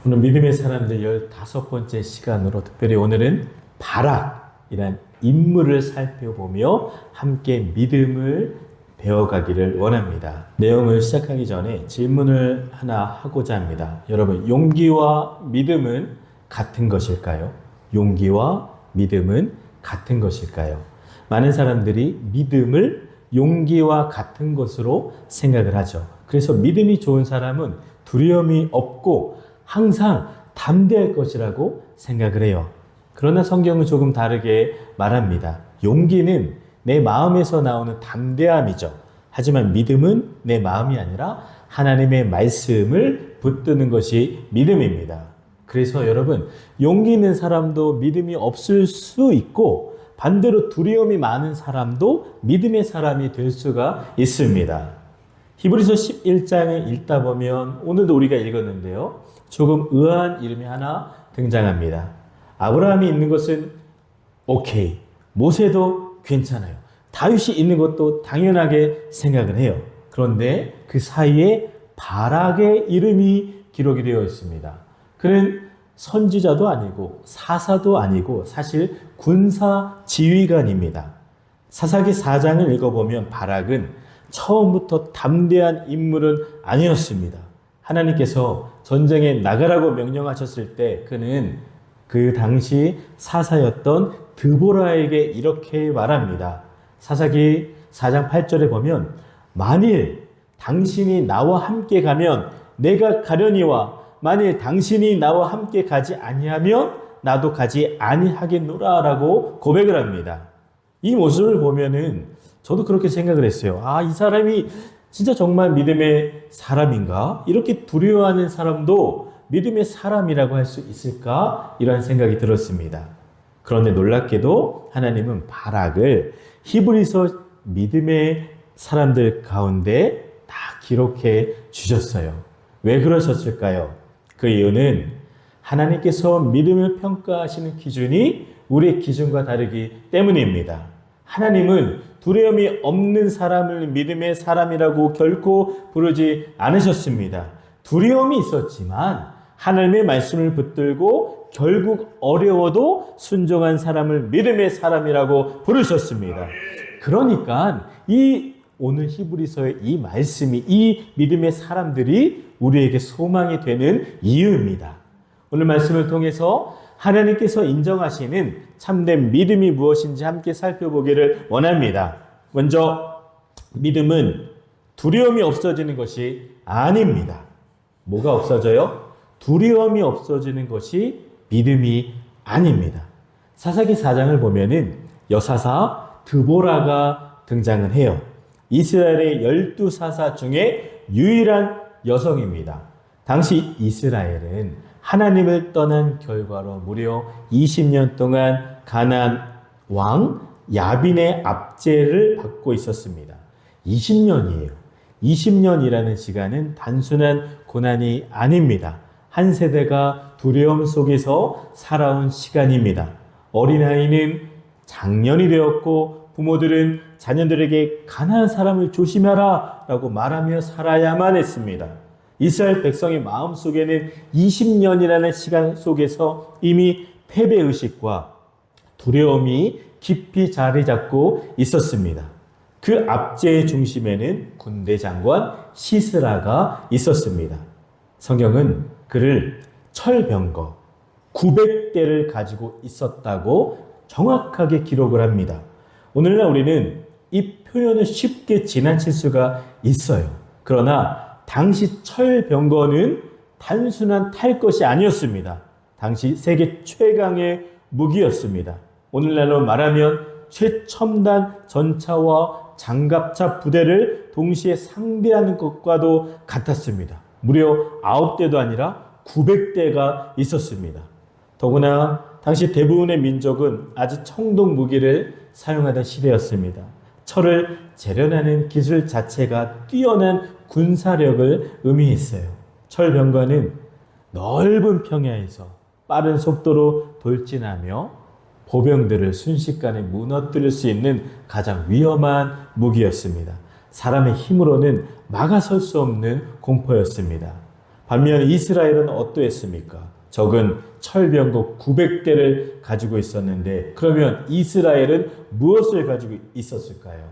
오늘 믿음의 사람들 15번째 시간으로 특별히 오늘은 바락이란 인물을 살펴보며 함께 믿음을 배워가기를 원합니다. 내용을 시작하기 전에 질문을 하나 하고자 합니다. 여러분, 용기와 믿음은 같은 것일까요? 용기와 믿음은 같은 것일까요? 많은 사람들이 믿음을 용기와 같은 것으로 생각을 하죠. 그래서 믿음이 좋은 사람은 두려움이 없고 항상 담대할 것이라고 생각을 해요. 그러나 성경은 조금 다르게 말합니다. 용기는 내 마음에서 나오는 담대함이죠. 하지만 믿음은 내 마음이 아니라 하나님의 말씀을 붙드는 것이 믿음입니다. 그래서 여러분, 용기 있는 사람도 믿음이 없을 수 있고 반대로 두려움이 많은 사람도 믿음의 사람이 될 수가 있습니다. 히브리서 11장을 읽다 보면 오늘도 우리가 읽었는데요. 조금 의아한 이름이 하나 등장합니다. 아브라함이 있는 것은 오케이, 모세도 괜찮아요. 다윗이 있는 것도 당연하게 생각을 해요. 그런데 그 사이에 바락의 이름이 기록이 되어 있습니다. 그는 선지자도 아니고 사사도 아니고 사실 군사 지휘관입니다. 사사기 4장을 읽어보면 바락은 처음부터 담대한 인물은 아니었습니다. 하나님께서 전쟁에 나가라고 명령하셨을 때 그는 그 당시 사사였던 드보라에게 이렇게 말합니다. 사사기 4장 8절에 보면 만일 당신이 나와 함께 가면 내가 가려니와 만일 당신이 나와 함께 가지 아니하면 나도 가지 아니하겠노라 라고 고백을 합니다. 이 모습을 보면은 저도 그렇게 생각을 했어요. 이 사람이 진짜 정말 믿음의 사람인가? 이렇게 두려워하는 사람도 믿음의 사람이라고 할 수 있을까? 이런 생각이 들었습니다. 그런데 놀랍게도 하나님은 바락을 히브리서 믿음의 사람들 가운데 다 기록해 주셨어요. 왜 그러셨을까요? 그 이유는 하나님께서 믿음을 평가하시는 기준이 우리의 기준과 다르기 때문입니다. 하나님은 두려움이 없는 사람을 믿음의 사람이라고 결코 부르지 않으셨습니다. 두려움이 있었지만 하나님의 말씀을 붙들고 결국 어려워도 순종한 사람을 믿음의 사람이라고 부르셨습니다. 그러니까 오늘 히브리서의 이 말씀이 이 믿음의 사람들이 우리에게 소망이 되는 이유입니다. 오늘 말씀을 통해서 하나님께서 인정하시는 참된 믿음이 무엇인지 함께 살펴보기를 원합니다. 먼저 믿음은 두려움이 없어지는 것이 아닙니다. 뭐가 없어져요? 두려움이 없어지는 것이 믿음이 아닙니다. 사사기 4장을 보면은 여사사 드보라가 등장을 해요. 이스라엘의 12사사 중에 유일한 여성입니다. 당시 이스라엘은 하나님을 떠난 결과로 무려 20년 동안 가나안 왕 야빈의 압제를 받고 있었습니다. 20년이에요. 20년이라는 시간은 단순한 고난이 아닙니다. 한 세대가 두려움 속에서 살아온 시간입니다. 어린아이는 장년이 되었고 부모들은 자녀들에게 가난한 사람을 조심하라 라고 말하며 살아야만 했습니다. 이스라엘 백성의 마음속에는 20년이라는 시간 속에서 이미 패배의식과 두려움이 깊이 자리 잡고 있었습니다. 그 압제의 중심에는 군대 장관 시스라가 있었습니다. 성경은 그를 철병거 900대를 가지고 있었다고 정확하게 기록을 합니다. 오늘날 우리는 이 표현을 쉽게 지나칠 수가 있어요. 그러나 당시 철병거는 단순한 탈 것이 아니었습니다. 당시 세계 최강의 무기였습니다. 오늘날로 말하면 최첨단 전차와 장갑차 부대를 동시에 상대하는 것과도 같았습니다. 무려 9대도 아니라 900대가 있었습니다. 더구나 당시 대부분의 민족은 아주 청동 무기를 사용하던 시대였습니다. 철을 재련하는 기술 자체가 뛰어난 군사력을 의미했어요. 철병거는 넓은 평야에서 빠른 속도로 돌진하며 보병들을 순식간에 무너뜨릴 수 있는 가장 위험한 무기였습니다. 사람의 힘으로는 막아설 수 없는 공포였습니다. 반면 이스라엘은 어떠했습니까? 적은 철병거 900대를 가지고 있었는데 그러면 이스라엘은 무엇을 가지고 있었을까요?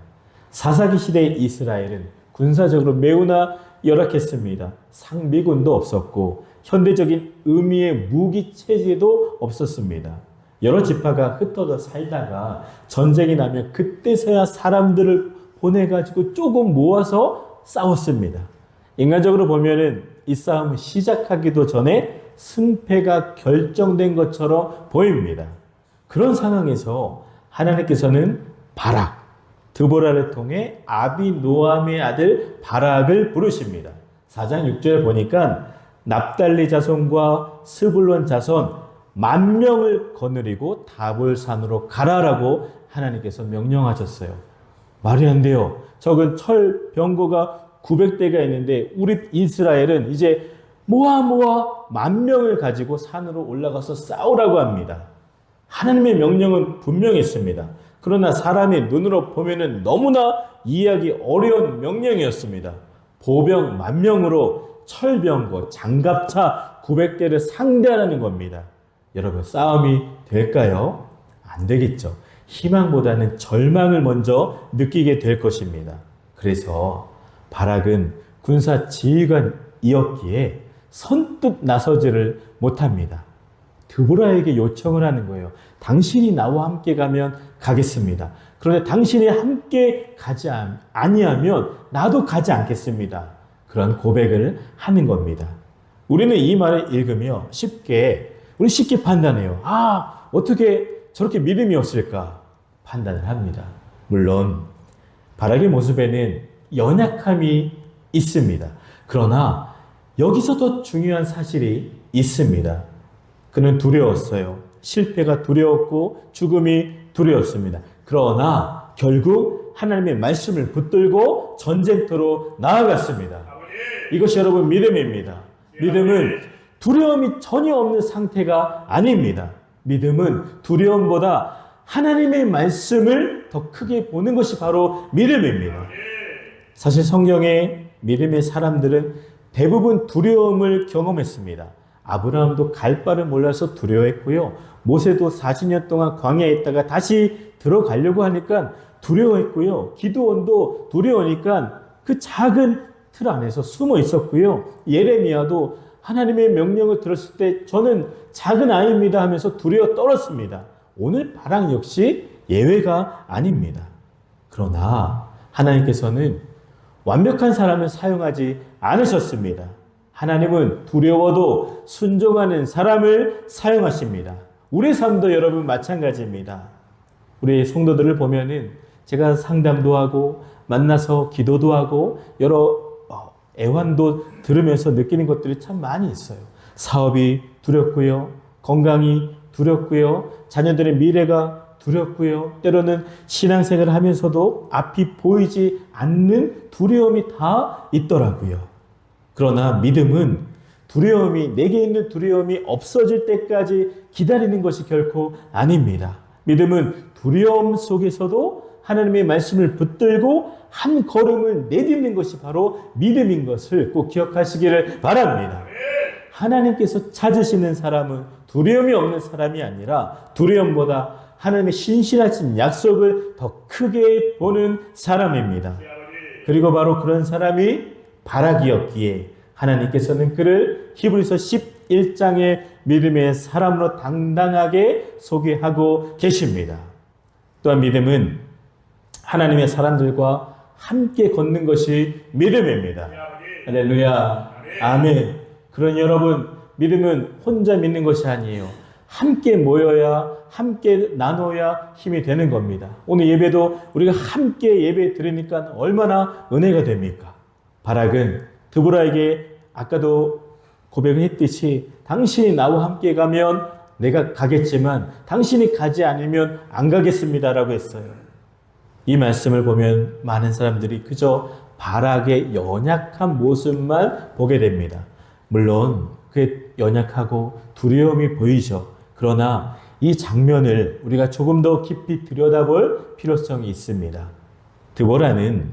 사사기 시대의 이스라엘은 군사적으로 매우나 열악했습니다. 상비군도 없었고 현대적인 의미의 무기 체제도 없었습니다. 여러 지파가 흩어져 살다가 전쟁이 나면 그때서야 사람들을 보내가지고 조금 모아서 싸웠습니다. 인간적으로 보면은 이 싸움은 시작하기도 전에 승패가 결정된 것처럼 보입니다. 그런 상황에서 하나님께서는 바락, 드보라를 통해 아비노함의 아들 바락을 부르십니다. 4장 6절에 보니까 납달리 자손과 스불론 자손 10,000명을 거느리고 다볼산으로 가라라고 하나님께서 명령하셨어요. 말이 안 돼요. 적은 철 병거가 900대가 있는데 우리 이스라엘은 이제 모아 10,000명을 가지고 산으로 올라가서 싸우라고 합니다. 하나님의 명령은 분명했습니다. 그러나 사람의 눈으로 보면은 너무나 이해하기 어려운 명령이었습니다. 보병 10,000명으로 철병거, 장갑차 900대를 상대하는 겁니다. 여러분, 싸움이 될까요? 안 되겠죠. 희망보다는 절망을 먼저 느끼게 될 것입니다. 그래서 바락은 군사 지휘관이었기에 선뜻 나서지를 못합니다. 드보라에게 요청을 하는 거예요. 당신이 나와 함께 가면 가겠습니다. 그런데 당신이 함께 가지 아니하면 나도 가지 않겠습니다. 그런 고백을 하는 겁니다. 우리는 이 말을 읽으며 쉽게 판단해요. 어떻게 저렇게 믿음이 없을까 판단을 합니다. 물론 바락의 모습에는 연약함이 있습니다. 그러나 여기서 더 중요한 사실이 있습니다. 그는 두려웠어요. 실패가 두려웠고 죽음이 두려웠습니다. 그러나 결국 하나님의 말씀을 붙들고 전쟁터로 나아갔습니다. 이것이 여러분 믿음입니다. 믿음은 두려움이 전혀 없는 상태가 아닙니다. 믿음은 두려움보다 하나님의 말씀을 더 크게 보는 것이 바로 믿음입니다. 사실 성경의 믿음의 사람들은 대부분 두려움을 경험했습니다. 아브라함도 갈 바를 몰라서 두려워했고요. 모세도 40년 동안 광야에 있다가 다시 들어가려고 하니까 두려워했고요. 기드온도 두려우니까 그 작은 틀 안에서 숨어 있었고요. 예레미야도 하나님의 명령을 들었을 때 저는 작은 아이입니다 하면서 두려워 떨었습니다. 오늘 바락 역시 예외가 아닙니다. 그러나 하나님께서는 완벽한 사람을 사용하지 않으셨습니다. 하나님은 두려워도 순종하는 사람을 사용하십니다. 우리의 삶도 여러분 마찬가지입니다. 우리 성도들을 보면은 제가 상담도 하고 만나서 기도도 하고 여러 애환도 들으면서 느끼는 것들이 참 많이 있어요. 사업이 두렵고요. 건강이 두렵고요. 자녀들의 미래가 두렵고요. 때로는 신앙생활을 하면서도 앞이 보이지 않는 두려움이 다 있더라고요. 그러나 믿음은 내게 있는 두려움이 없어질 때까지 기다리는 것이 결코 아닙니다. 믿음은 두려움 속에서도 하나님의 말씀을 붙들고 한 걸음을 내딛는 것이 바로 믿음인 것을 꼭 기억하시기를 바랍니다. 하나님께서 찾으시는 사람은 두려움이 없는 사람이 아니라 두려움보다 하나님의 신실하신 약속을 더 크게 보는 사람입니다. 그리고 바로 그런 사람이 바락이었기에 하나님께서는 그를 히브리서 11장의 믿음의 사람으로 당당하게 소개하고 계십니다. 또한 믿음은 하나님의 사람들과 함께 걷는 것이 믿음입니다. 할렐루야. 아멘. 그런 여러분, 믿음은 혼자 믿는 것이 아니에요. 함께 모여야, 함께 나눠야 힘이 되는 겁니다. 오늘 예배도 우리가 함께 예배 드리니까 얼마나 은혜가 됩니까? 바락은 드보라에게 아까도 고백을 했듯이 당신이 나와 함께 가면 내가 가겠지만 당신이 가지 않으면 안 가겠습니다라고 했어요. 이 말씀을 보면 많은 사람들이 그저 바락의 연약한 모습만 보게 됩니다. 물론 그의 연약하고 두려움이 보이죠. 그러나 이 장면을 우리가 조금 더 깊이 들여다볼 필요성이 있습니다. 드보라는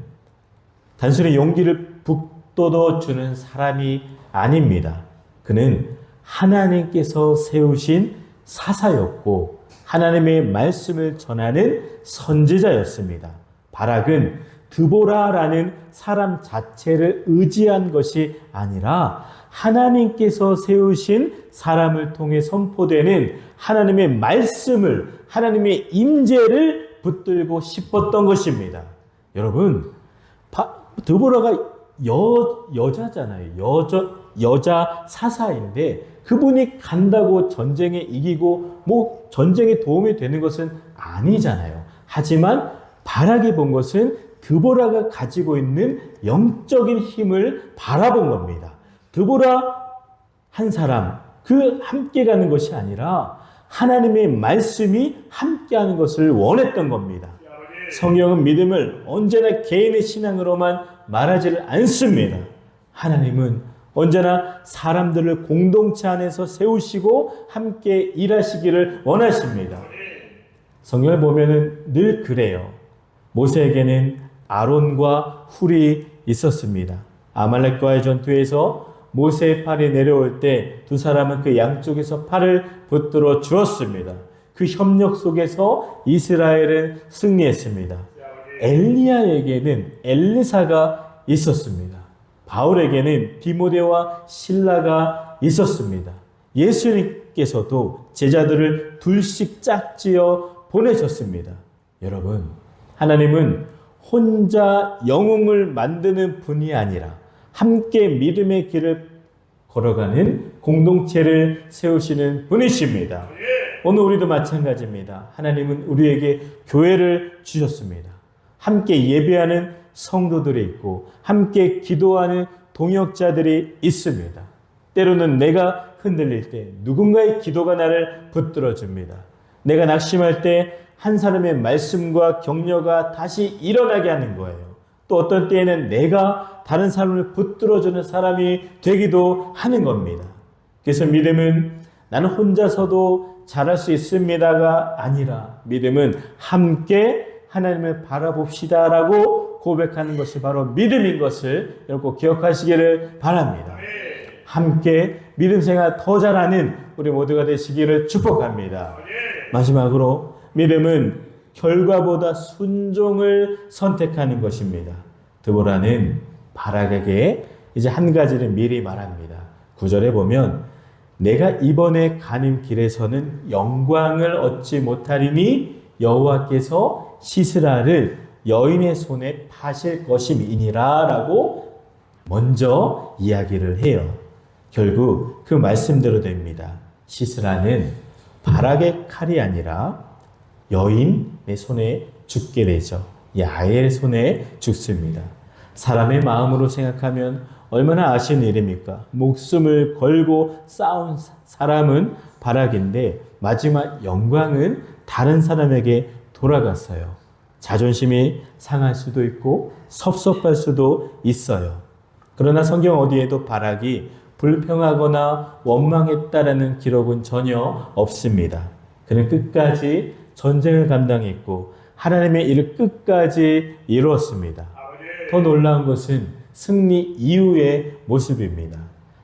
단순히 용기를 북돋워 주는 사람이 아닙니다. 그는 하나님께서 세우신 사사였고 하나님의 말씀을 전하는 선지자였습니다. 바락은 드보라라는 사람 자체를 의지한 것이 아니라 하나님께서 세우신 사람을 통해 선포되는 하나님의 말씀을, 하나님의 임재를 붙들고 싶었던 것입니다. 여러분, 드보라가 여자잖아요. 여자 사사인데 그분이 간다고 전쟁에 이기고 전쟁에 도움이 되는 것은 아니잖아요. 하지만 바락이 본 것은 드보라가 가지고 있는 영적인 힘을 바라본 겁니다. 드보라 한 사람, 그 함께 가는 것이 아니라 하나님의 말씀이 함께하는 것을 원했던 겁니다. 성경은 믿음을 언제나 개인의 신앙으로만 말하지를 않습니다. 하나님은 언제나 사람들을 공동체 안에서 세우시고 함께 일하시기를 원하십니다. 성경을 보면은 늘 그래요. 모세에게는 아론과 훌이 있었습니다. 아말렉과의 전투에서 모세의 팔이 내려올 때 두 사람은 그 양쪽에서 팔을 붙들어 주었습니다. 그 협력 속에서 이스라엘은 승리했습니다. 엘리야에게는 엘리사가 있었습니다. 바울에게는 디모데와 실라가 있었습니다. 예수님께서도 제자들을 둘씩 짝지어 보내셨습니다. 여러분, 하나님은 혼자 영웅을 만드는 분이 아니라 함께 믿음의 길을 걸어가는 공동체를 세우시는 분이십니다. 오늘 우리도 마찬가지입니다. 하나님은 우리에게 교회를 주셨습니다. 함께 예배하는 성도들이 있고 함께 기도하는 동역자들이 있습니다. 때로는 내가 흔들릴 때 누군가의 기도가 나를 붙들어줍니다. 내가 낙심할 때 한 사람의 말씀과 격려가 다시 일어나게 하는 거예요. 또 어떤 때에는 내가 다른 사람을 붙들어주는 사람이 되기도 하는 겁니다. 그래서 믿음은 나는 혼자서도 잘할 수 있습니다가 아니라 믿음은 함께 하나님을 바라봅시다라고 고백하는 것이 바로 믿음인 것을 여러분 기억하시기를 바랍니다. 함께 믿음 생활 더 잘하는 우리 모두가 되시기를 축복합니다. 마지막으로 믿음은 결과보다 순종을 선택하는 것입니다. 드보라는 바락에게 이제 한 가지를 미리 말합니다. 9절에 보면 내가 이번에 가는 길에서는 영광을 얻지 못하리니 여호와께서 시스라를 여인의 손에 파실 것임이니라 라고 먼저 이야기를 해요. 결국 그 말씀대로 됩니다. 시스라는 바락의 칼이 아니라 여인의 손에 죽게 되죠. 야엘의 손에 죽습니다. 사람의 마음으로 생각하면 얼마나 아쉬운 일입니까? 목숨을 걸고 싸운 사람은 바락인데 마지막 영광은 다른 사람에게 돌아갔어요. 자존심이 상할 수도 있고 섭섭할 수도 있어요. 그러나 성경 어디에도 바락이 불평하거나 원망했다라는 기록은 전혀 없습니다. 그는 끝까지 전쟁을 감당했고 하나님의 일을 끝까지 이루었습니다. 더 놀라운 것은 승리 이후의 모습입니다.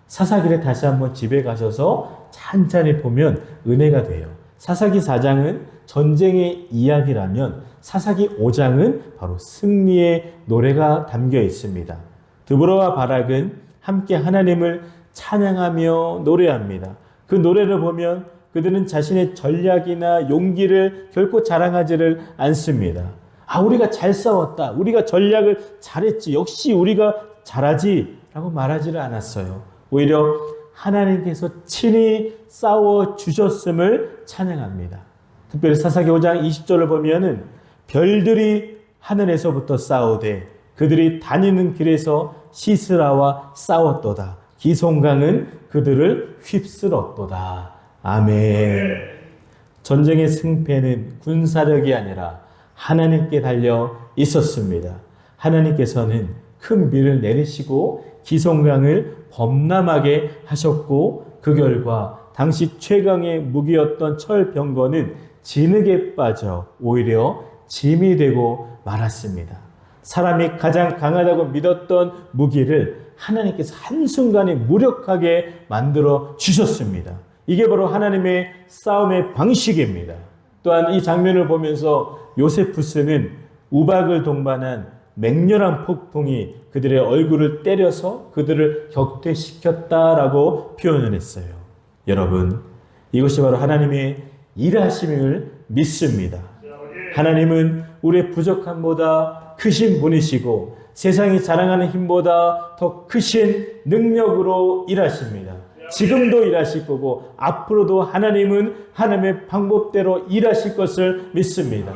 사사기를 다시 한번 집에 가셔서 찬찬히 보면 은혜가 돼요. 사사기 4장은 전쟁의 이야기라면 사사기 5장은 바로 승리의 노래가 담겨 있습니다. 드보라와 바락은 함께 하나님을 찬양하며 노래합니다. 그 노래를 보면 그들은 자신의 전략이나 용기를 결코 자랑하지를 않습니다. 우리가 잘 싸웠다. 우리가 전략을 잘했지. 역시 우리가 잘하지. 라고 말하지를 않았어요. 오히려 하나님께서 친히 싸워주셨음을 찬양합니다. 특별히 사사기 5장 20절을 보면은 별들이 하늘에서부터 싸우되 그들이 다니는 길에서 시스라와 싸웠도다. 기송강은 그들을 휩쓸었도다. 아멘. 전쟁의 승패는 군사력이 아니라 하나님께 달려 있었습니다. 하나님께서는 큰 비를 내리시고 기송강을 범람하게 하셨고 그 결과 당시 최강의 무기였던 철병거는 진흙에 빠져 오히려 짐이 되고 말았습니다. 사람이 가장 강하다고 믿었던 무기를 하나님께서 한순간에 무력하게 만들어 주셨습니다. 이게 바로 하나님의 싸움의 방식입니다. 또한 이 장면을 보면서 요세푸스는 우박을 동반한 맹렬한 폭풍이 그들의 얼굴을 때려서 그들을 격퇴시켰다라고 표현을 했어요. 여러분, 이것이 바로 하나님의 일하심을 믿습니다. 하나님은 우리의 부족함보다 크신 분이시고 세상이 자랑하는 힘보다 더 크신 능력으로 일하십니다. 지금도 일하실 거고 앞으로도 하나님은 하나님의 방법대로 일하실 것을 믿습니다.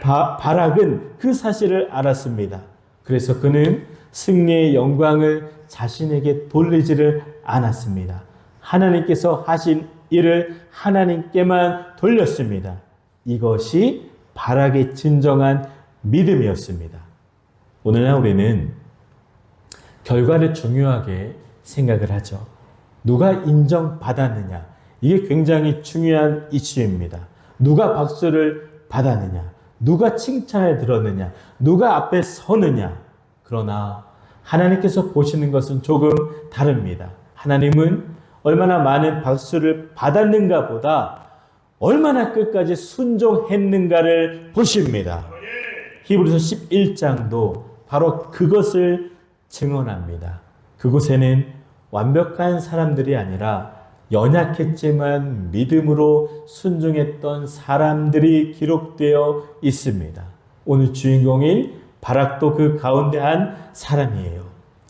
바락은 그 사실을 알았습니다. 그래서 그는 승리의 영광을 자신에게 돌리지를 않았습니다. 하나님께서 하신 일을 하나님께만 돌렸습니다. 이것이 바락의 진정한 믿음이었습니다. 오늘날 우리는 결과를 중요하게 생각을 하죠. 누가 인정받았느냐, 이게 굉장히 중요한 이슈입니다. 누가 박수를 받았느냐, 누가 칭찬을 들었느냐, 누가 앞에 서느냐. 그러나 하나님께서 보시는 것은 조금 다릅니다. 하나님은 얼마나 많은 박수를 받았는가 보다 얼마나 끝까지 순종했는가를 보십니다. 히브리서 11장도 바로 그것을 증언합니다. 그곳에는 완벽한 사람들이 아니라 연약했지만 믿음으로 순종했던 사람들이 기록되어 있습니다. 오늘 주인공인 바락도 그 가운데 한 사람이에요.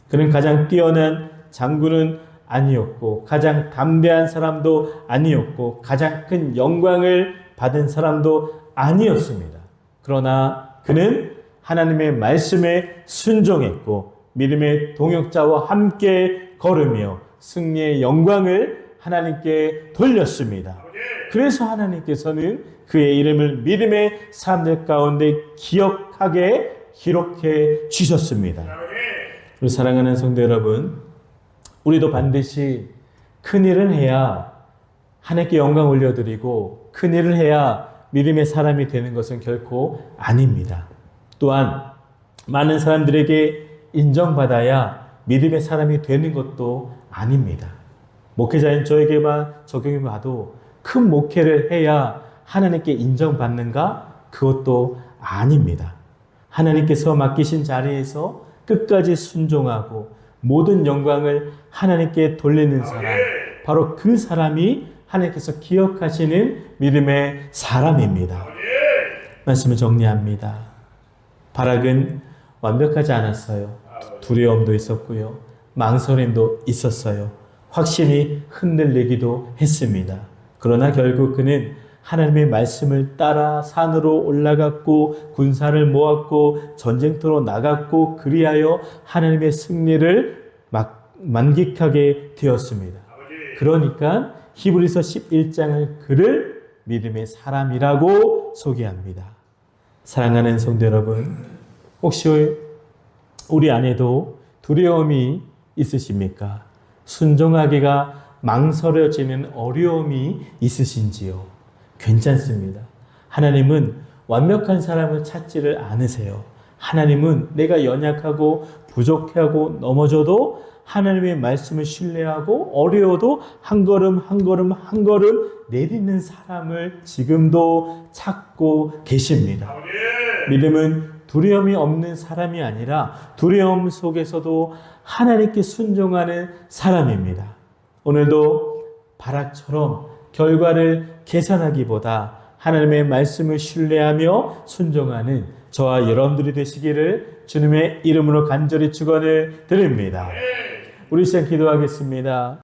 그는 가장 뛰어난 장군은 아니었고 가장 담대한 사람도 아니었고 가장 큰 영광을 받은 사람도 아니었습니다. 그러나 그는 하나님의 말씀에 순종했고 믿음의 동역자와 함께 걸으며 승리의 영광을 하나님께 돌렸습니다. 그래서 하나님께서는 그의 이름을 믿음의 사람들 가운데 기록해 주셨습니다. 우리 사랑하는 성도 여러분, 우리도 반드시 큰일을 해야 하나님께 영광 올려드리고 큰일을 해야 믿음의 사람이 되는 것은 결코 아닙니다. 또한 많은 사람들에게 인정받아야 믿음의 사람이 되는 것도 아닙니다. 목회자인 저에게만 적용해 봐도 큰 목회를 해야 하나님께 인정받는가? 그것도 아닙니다. 하나님께서 맡기신 자리에서 끝까지 순종하고 모든 영광을 하나님께 돌리는 사람, 바로 그 사람이 하나님께서 기억하시는 믿음의 사람입니다. 말씀을 정리합니다. 바락은 완벽하지 않았어요. 두려움도 있었고요. 망설임도 있었어요. 확신이 흔들리기도 했습니다. 그러나 결국 그는 하나님의 말씀을 따라 산으로 올라갔고 군사를 모았고 전쟁터로 나갔고 그리하여 하나님의 승리를 만끽하게 되었습니다. 그러니까 히브리서 11장을 그를 믿음의 사람이라고 소개합니다. 사랑하는 성도 여러분, 혹시 우리 안에도 두려움이 있으십니까? 순종하기가 망설여지는 어려움이 있으신지요? 괜찮습니다. 하나님은 완벽한 사람을 찾지를 않으세요. 하나님은 내가 연약하고 부족하고 넘어져도 하나님의 말씀을 신뢰하고 어려워도 한 걸음 한 걸음 한 걸음 내딛는 사람을 지금도 찾고 계십니다. 믿음은 두려움이 없는 사람이 아니라 두려움 속에서도 하나님께 순종하는 사람입니다. 오늘도 바락처럼 결과를 계산하기보다 하나님의 말씀을 신뢰하며 순종하는 저와 여러분들이 되시기를 주님의 이름으로 간절히 축원을 드립니다. 우리 시간 기도하겠습니다.